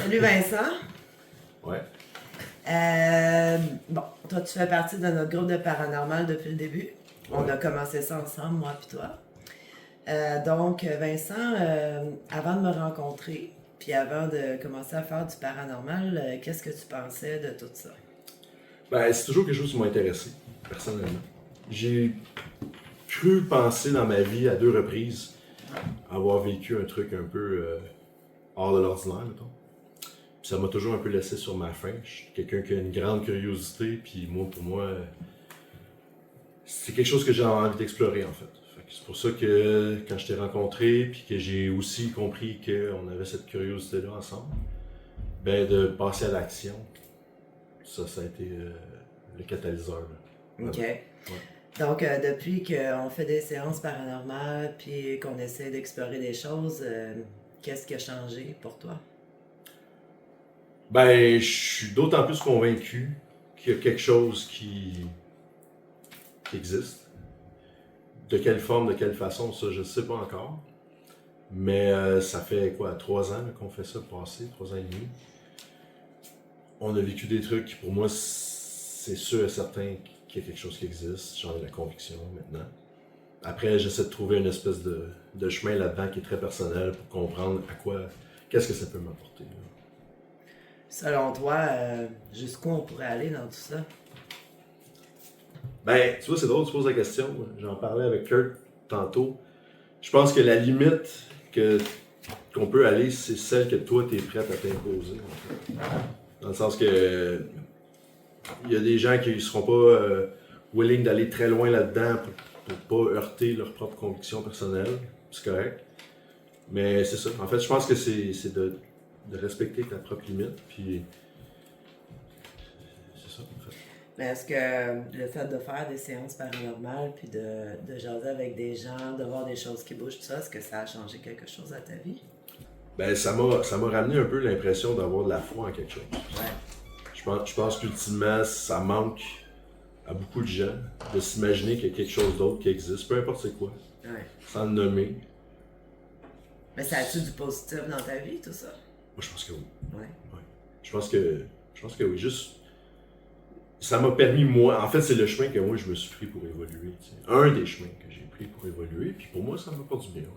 Salut Vincent. Ouais. Bon, toi tu fais partie de notre groupe de paranormal depuis le début. On Ouais. a commencé ça ensemble, moi et toi. Donc Vincent, avant de me rencontrer, puis avant de commencer à faire du paranormal, qu'est-ce que tu pensais de tout ça? Ben, c'est toujours quelque chose qui m'a intéressé, personnellement. J'ai cru penser dans ma vie à 2 reprises avoir vécu un truc un peu hors de l'ordinaire, mettons. Puis ça m'a toujours un peu laissé sur ma faim. Je suis quelqu'un qui a une grande curiosité, puis pour moi, c'est quelque chose que j'ai envie d'explorer, en fait. Fait que c'est pour ça que quand je t'ai rencontré, puis que j'ai aussi compris qu'on avait cette curiosité-là ensemble, ben de passer à l'action, ça a été le catalyseur. Là. OK. Vraiment. Ouais. Donc depuis qu'on fait des séances paranormales, puis qu'on essaie d'explorer des choses, qu'est-ce qui a changé pour toi? Ben, je suis d'autant plus convaincu qu'il y a quelque chose qui existe. De quelle forme, de quelle façon, ça, je ne sais pas encore. Mais ça fait quoi, 3 ans là, qu'on fait ça passé, 3 ans et demi. On a vécu des trucs qui, pour moi, c'est sûr et certain qu'il y a quelque chose qui existe. J'en ai la conviction maintenant. Après, j'essaie de trouver une espèce de chemin là-dedans qui est très personnel pour comprendre qu'est-ce que ça peut m'apporter. Là. Selon toi, jusqu'où on pourrait aller dans tout ça? Ben, tu vois, c'est drôle, tu poses la question. J'en parlais avec Kurt tantôt. Je pense que la limite qu'on peut aller, c'est celle que toi, tu es prête à t'imposer. En fait. Dans le sens que il y a des gens qui ne seront pas willing d'aller très loin là-dedans pour pas heurter leurs propres convictions personnelles. C'est correct. Mais c'est ça. En fait, je pense que c'est de respecter ta propre limite. Puis c'est ça, en fait. Mais est-ce que le fait de faire des séances paranormales, puis de jaser avec des gens, de voir des choses qui bougent, tout ça, est-ce que ça a changé quelque chose à ta vie? Ben, ça m'a ramené un peu l'impression d'avoir de la foi en quelque chose. Ouais. Je pense qu'ultimement, ça manque à beaucoup de gens de s'imaginer qu'il y a quelque chose d'autre qui existe, peu importe c'est quoi, Ouais. sans le nommer. Mais ça a-tu du positif dans ta vie, tout ça? Moi, je pense que oui. Ouais. Ouais. Je pense que oui. Juste, ça m'a permis, moi, en fait, c'est le chemin que moi, je me suis pris pour évoluer. Tu sais. Un des chemins que j'ai pris pour évoluer, puis pour moi, ça m'a pas du bien. Ouais.